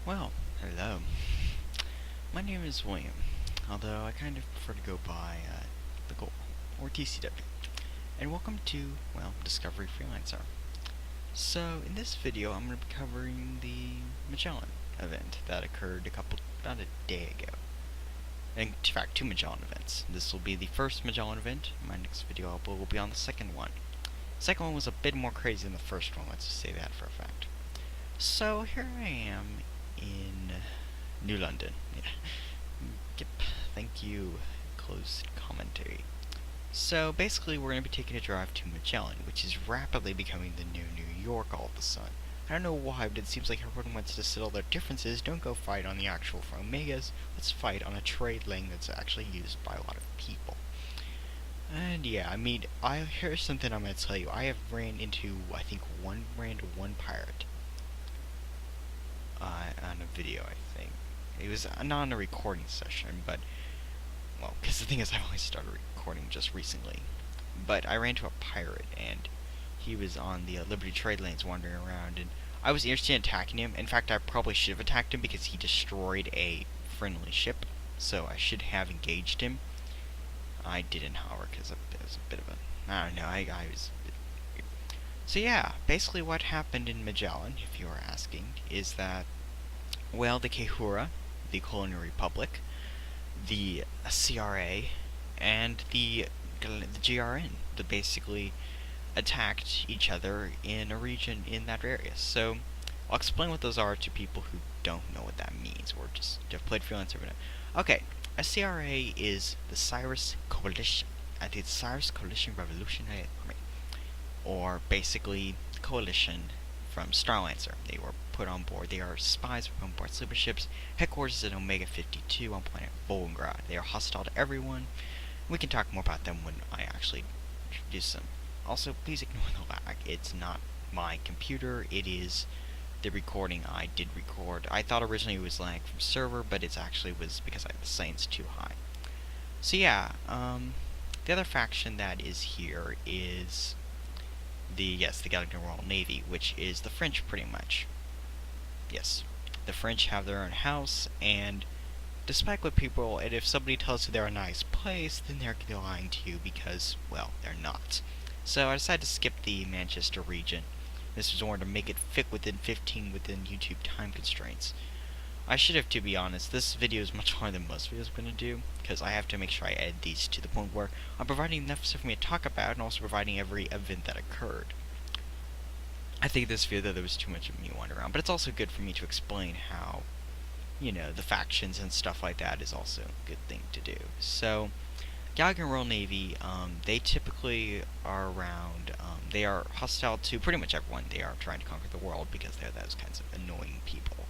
Well, hello. My name is William, although I kind of prefer to go by the Goal, or TCW. And welcome to, well, Discovery Freelancer. So, in this video, I'm going to be covering the Magellan event that occurred about a day ago. In fact, two Magellan events. This will be the first Magellan event. My next video will be on the second one. The second one was a bit more crazy than the first one, let's just say that for a fact. So, here I am in New London. Yeah. Yep. Thank you. Closed commentary. So basically, we're going to be taking a drive to Magellan, which is rapidly becoming the new New York all of a sudden. I don't know why, but it seems like everyone wants to settle their differences. Don't go fight on the actual Omegas. Let's fight on a trade lane that's actually used by a lot of people. And yeah, I mean, here's something I'm going to tell you. I have ran into, I think, one pirate on a video, I think. It was not on a recording session, but, well, because the thing is, I've only started recording just recently. But I ran into a pirate, and he was on the Liberty trade lanes wandering around, and I was interested in attacking him. In fact, I probably should have attacked him because he destroyed a friendly ship, so I should have engaged him. I didn't, however, because it was a bit of a, I don't know, I was a bit weird. So yeah, basically what happened in Magellan, if you are asking, is that, well, the Kahura, the Colonial Republic, the CRA, and the GRN that basically attacked each other in a region in that area. So I'll explain what those are to people who don't know what that means, or just have played Freelancer. Okay, a CRA is the Cyrus Coalition, the Cyrus Coalition Revolutionary Army, or basically the coalition from Freelancer. They were put on board. They are spies on board sleeper ships. Headquarters at Omega 52 on planet Volgrad. They are hostile to everyone. We can talk more about them when I actually introduce them. Also, please ignore the lag. It's not my computer. It is the recording I did record. I thought originally it was lag from server, but it actually was because the settings too high. So yeah, the other faction that is here is the Galactic Royal Navy, which is the French pretty much. Yes, the French have their own house, and despite what people, and if somebody tells you they're a nice place, then they're lying to you because, well, they're not. So I decided to skip the Manchester region. This was in order to make it fit within YouTube time constraints. I should have, to be honest. This video is much harder than most videos I'm going to do, because I have to make sure I edit these to the point where I'm providing enough stuff for me to talk about, and also providing every event that occurred. I think this video, there was too much of me wandering around, but it's also good for me to explain how, you know, the factions and stuff like that is also a good thing to do. So, Galactic Royal Navy, they typically are around, they are hostile to pretty much everyone. They are trying to conquer the world because they're those kinds of annoying people.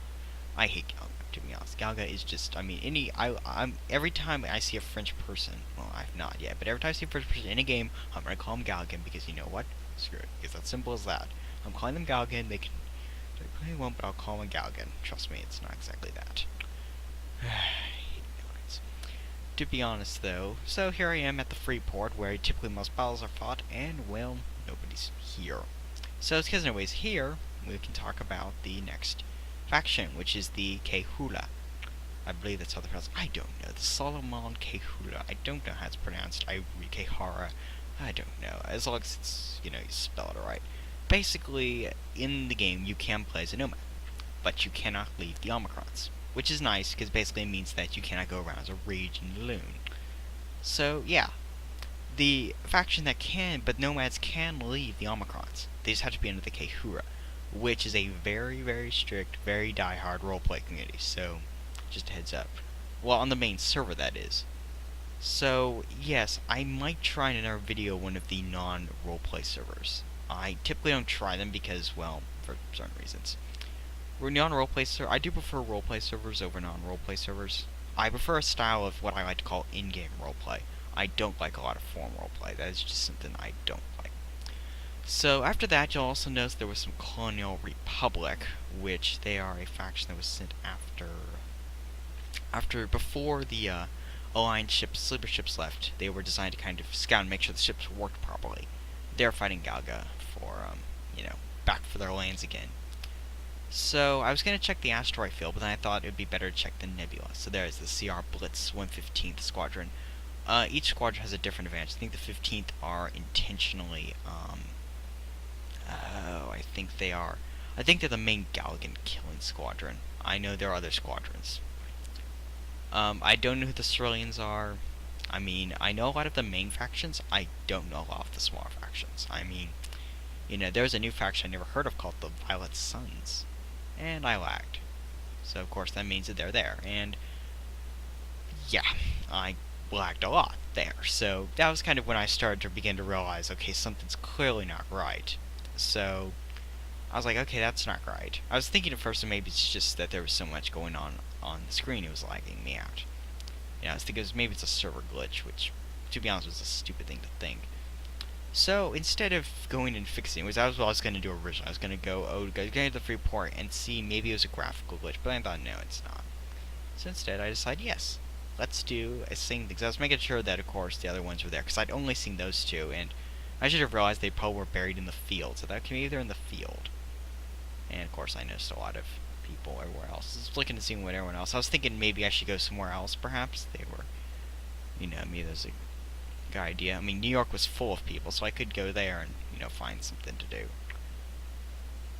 I hate Galga, to be honest. Galga is just, I mean, every time I see a French person, well, I've not yet, but every time I see a French person in a game, I'm going to call them Galgan, because you know what? Screw it. It's as simple as that. I'm calling them Galgan, they probably won't, but I'll call them Galgan. Trust me, it's not exactly that. To be honest, though, so here I am at the free port, where typically most battles are fought, and, well, nobody's here. So, because nobody's here, we can talk about the next faction, which is the Kahula. I believe that's how they're pronounced. I don't know. The Solomon Kahula. I don't know how it's pronounced. I read Kahara. I don't know. As long as it's, you know, you spell it right. Basically, in the game, you can play as a nomad, but you cannot leave the Omicrons, which is nice, because basically it means that you cannot go around as a raging loon. So, yeah. The faction that can, but nomads can leave the Omicrons. They just have to be under the Kahura, which is a very, very strict, very die-hard roleplay community, so just a heads up. Well, on the main server, that is. So, yes, I might try in another video one of the non-roleplay servers. I typically don't try them because, well, for certain reasons. Non-roleplay servers, I do prefer roleplay servers over non-roleplay servers. I prefer a style of what I like to call in-game roleplay. I don't like a lot of forum roleplay. That is just something I don't like. So after that, you'll also notice there was some Colonial Republic, which they are a faction that was sent before the Alliance ships, sleeper ships left. They were designed to kind of scout and make sure the ships worked properly. They're fighting Galga for, you know, back for their lands again. So I was going to check the asteroid field, but then I thought it would be better to check the nebula. So there is the CR Blitz 115th Squadron. Each squadron has a different advantage. I think the 15th are intentionally, oh, I think they are. I think they're the main Galgan killing squadron. I know there are other squadrons. I don't know who the Ceruleans are. I mean, I know a lot of the main factions. I don't know a lot of the smaller factions. I mean, you know, there's a new faction I never heard of called the Violet Suns. And I lagged. So, of course, that means that they're there. And, yeah, I lagged a lot there. So, that was kind of when I started to begin to realize, okay, something's clearly not right. So, I was like, okay, that's not right. I was thinking at first that maybe it's just that there was so much going on the screen, it was lagging me out. Yeah, I was thinking maybe it's a server glitch, which, to be honest, was a stupid thing to think. So, instead of going and fixing it, that was what I was going to do originally. I was going to go to the Freeport and see maybe it was a graphical glitch, but I thought, no, it's not. So instead, I decided, yes, let's do a same thing. Because I was making sure that, of course, the other ones were there, because I'd only seen those two, and I should have realized they probably were buried in the field, so that maybe they're in the field. And, of course, I noticed a lot of people everywhere else. I was looking to see what everyone else. I was thinking maybe I should go somewhere else, perhaps. They were, you know, maybe there's a good idea. I mean, New York was full of people, so I could go there and, you know, find something to do.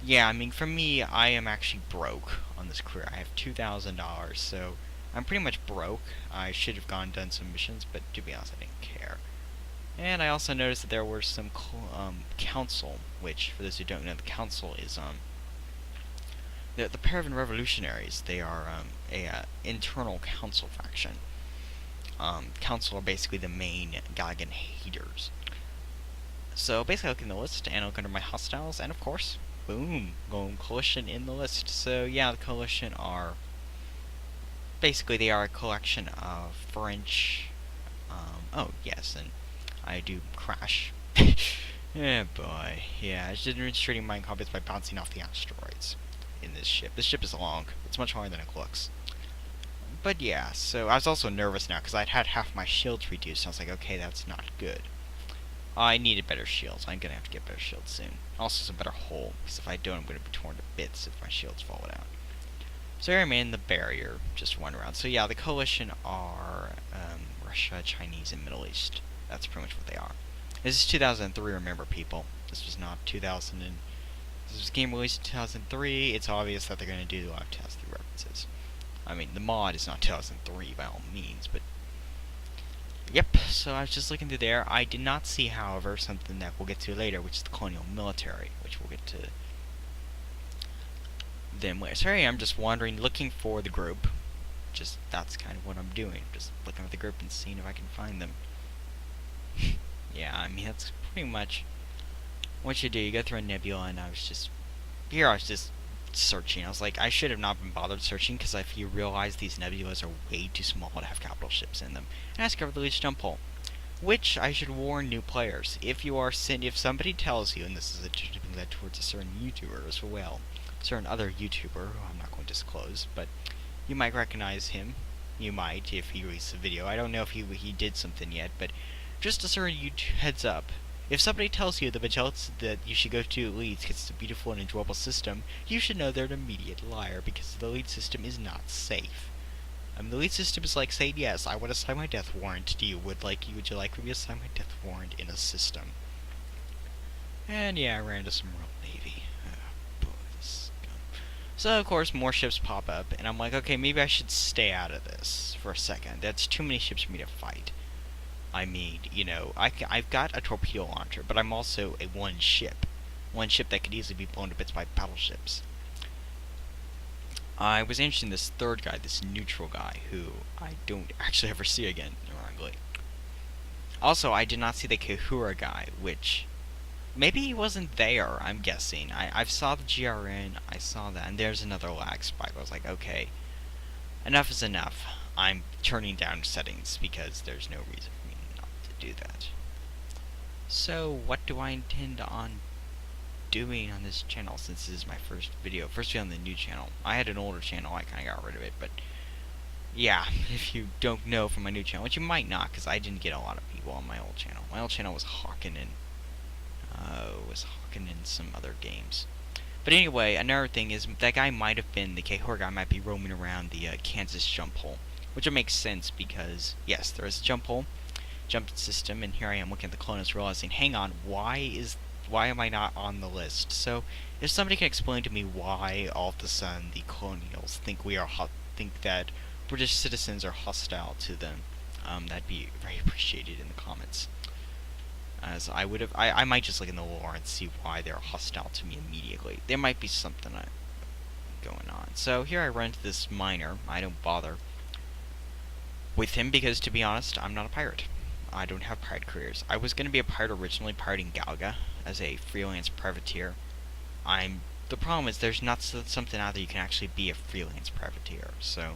Yeah, I mean, for me, I am actually broke on this career. I have $2,000, so I'm pretty much broke. I should have gone and done some missions, but to be honest, I didn't care. And I also noticed that there were some council, which, for those who don't know, the council is the Paravan Revolutionaries. They are a internal council faction. Council are basically the main Galgan haters. So basically I look in the list and I look under my hostiles, and of course, boom, going Coalition in the list. So yeah, the Coalition are basically they are a collection of French. Oh yes, and I do crash. Yeah, boy. Yeah, I just demonstrating my incompetence by bouncing off the asteroids in this ship. This ship is long. It's much longer than it looks. But yeah, so I was also nervous now because I'd had half my shields reduced. I was like, okay, that's not good. I needed better shields. I'm gonna have to get better shields soon. Also, some better hull, because if I don't, I'm gonna be torn to bits if my shields fall down. So here I'm in the barrier, just one round. So yeah, the Coalition are Russia, Chinese, and Middle East. That's pretty much what they are. This is 2003, remember, people. This was not 2000 and... This was a game released in 2003. It's obvious that they're going to do a lot of 2003 references. I mean, the mod is not 2003 by all means, but... Yep, so I was just looking through there. I did not see, however, something that we'll get to later, which is the colonial military, which we'll get to them later. So here I'm just wandering, looking for the group. Just, that's kind of what I'm doing. Just looking at the group and seeing if I can find them. Yeah, I mean, that's pretty much what you do. You go through a nebula, and I was just searching. I was like, I should have not been bothered searching, because if you realize these nebulas are way too small to have capital ships in them. And I discovered the least jump hole, which I should warn new players. If somebody tells you, and this is attributing that towards a certain YouTuber as well, a certain other YouTuber who I'm not going to disclose, but you might recognize him. You might if he releases a video. I don't know if he did something yet, but just a certain heads up. If somebody tells you that you should go to Elites because it's a beautiful and enjoyable system, you should know they're an immediate liar, because the Elite system is not safe. The Elite system is like saying, yes, I want to sign my death warrant to you. Would you like for me to sign my death warrant in a system? And yeah, I ran into some Royal Navy. Oh, boy, this gun. So, of course, more ships pop up, and I'm like, okay, maybe I should stay out of this for a second. That's too many ships for me to fight. I mean, you know, I've got a torpedo launcher, but I'm also a one ship that could easily be blown to bits by battleships. I was interested in this third guy, this neutral guy, who I don't actually ever see again, ironically. Also, I did not see the Kahura guy, which maybe he wasn't there, I'm guessing. I saw the GRN, I saw that, and there's another lag spike. I was like, okay, enough is enough. I'm turning down settings because there's no reason for me not to do that. So, what do I intend on doing on this channel, since this is my first video on the new channel? I had an older channel, I kind of got rid of it, but yeah, if you don't know from my new channel, which you might not, because I didn't get a lot of people on my old channel. My old channel was hawking in some other games. But anyway, another thing is that guy might have been the K-Hor guy, might be roaming around the Kansas jump hole, which would make sense because yes, there is a jump system, and here I am looking at the colonists, realizing, hang on, why am I not on the list? So if somebody can explain to me why all of a sudden the colonials think think that British citizens are hostile to them, that'd be very appreciated in the comments. As I might just look in the lore and see why they're hostile to me immediately. There might be something going on. So here I run into this miner. I don't bother with him because, to be honest, I'm not a pirate. I don't have pirate careers. I was going to be a pirate originally, pirating Galga as a freelance privateer. The problem is there's not something out there you can actually be a freelance privateer. So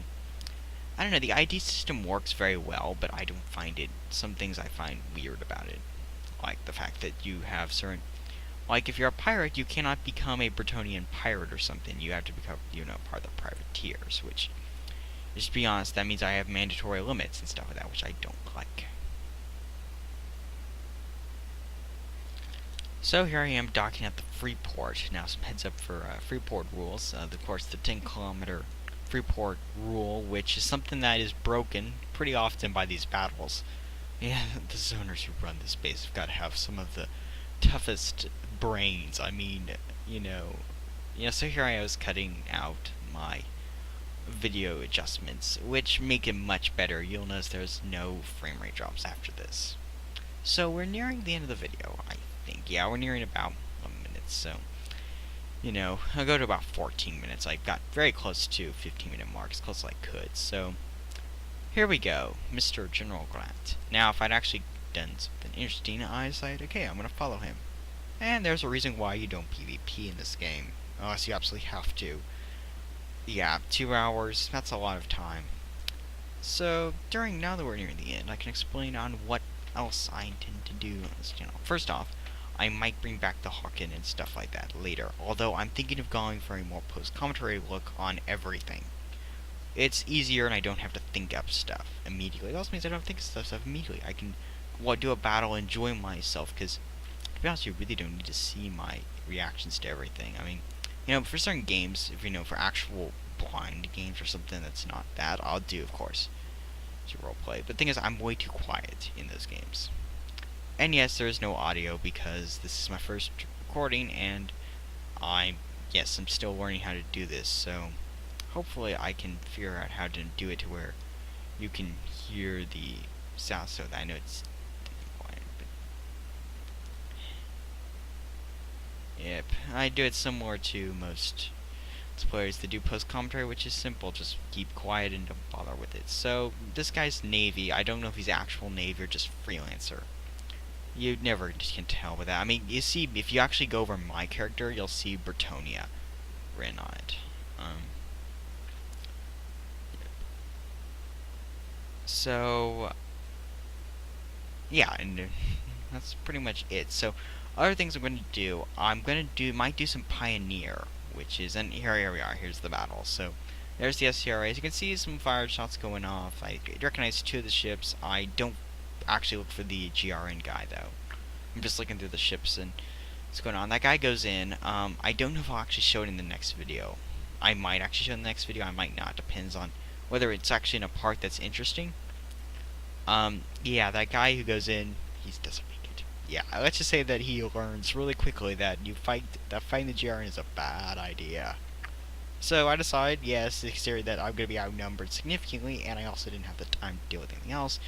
I don't know. The ID system works very well, but I don't find it. Some things I find weird about it. Like the fact that you have certain, like if you're a pirate, you cannot become a Bretonian pirate or something. You have to become, part of the privateers, which, just to be honest, that means I have mandatory limits and stuff like that, which I don't like. So here I am docking at the Freeport. Now some heads up for Freeport rules. Of course, the 10-kilometer Freeport rule, which is something that is broken pretty often by these battles. Yeah, the zoners who run this base have got to have some of the toughest brains. I mean, so here I was cutting out my video adjustments, which make it much better. You'll notice there's no frame rate drops after this. So we're nearing the end of the video, I think. Yeah, we're nearing about 1 minute, so, I'll go to about 14 minutes. I got very close to 15-minute mark, as close as I could, so here we go, Mr. General Grant. Now, if I'd actually done something interesting, I decided, okay, I'm going to follow him. And there's a reason why you don't PvP in this game, unless you absolutely have to. Yeah, 2 hours, that's a lot of time. So, now that we're nearing the end, I can explain on what else I intend to do on this channel. First off, I might bring back the Hawken and stuff like that later, although I'm thinking of going for a more post-commentary look on everything. It's easier and I don't have to think up stuff immediately. It also means I don't have to think of stuff immediately. I can do a battle, enjoy myself, because, to be honest, you really don't need to see my reactions to everything. I mean, for certain games, for actual blind games or something that's not that, I'll do, of course, to roleplay. But the thing is, I'm way too quiet in those games. And yes, there is no audio because this is my first recording, and I'm still learning how to do this, so hopefully I can figure out how to do it to where you can hear the sound, so that I know it's quiet. But yep, I do it similar to most players that do post-commentary, which is simple, just keep quiet and don't bother with it. So, this guy's Navy, I don't know if he's actual Navy or just Freelancer. You never can tell with that. I mean, you see, if you actually go over my character, you'll see Bretonia written on it. So, yeah, and that's pretty much it. So, other things I'm going to do, might do some Pioneer, which is, and here we are, here's the battle. So, there's the SCRA. As you can see, some fire shots going off. I recognize 2 of the ships. I don't actually look for the GRN guy, though. I'm just looking through the ships and what's going on. That guy goes in. I don't know if I'll actually show it in the next video. I might actually show it in the next video, I might not. Depends on whether it's actually in a part that's interesting. Yeah, that guy who goes in, he doesn't make it. Yeah, let's just say that he learns really quickly that fighting the GRN is a bad idea. So I decide, yes, considering that I'm going to be outnumbered significantly, and I also didn't have the time to deal with anything else,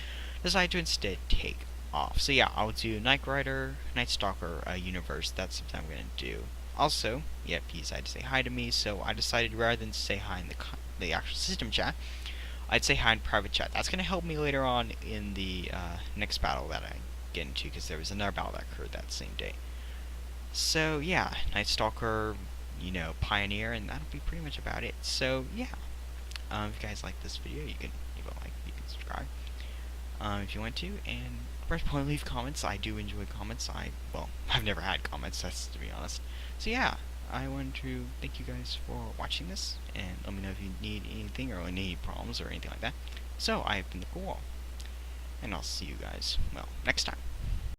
decide to instead take off. So yeah, I'll do Night Rider, Night Stalker universe. That's something I'm going to do. Also, yep, he decided to say hi to me, so I decided rather than say hi in the actual system chat, I'd say hi in private chat. That's going to help me later on in the next battle that I get into, because there was another battle that occurred that same day. So yeah, Night Stalker, Pioneer, and that'll be pretty much about it. So yeah, if you guys like this video, you can leave a like, you can subscribe if you want to, and first point, leave comments. I do enjoy comments. I've never had comments, that's to be honest. So yeah, I want to thank you guys for watching this, and let me know if you need anything or any problems or anything like that. So I've been the Cool, and I'll see you guys, next time.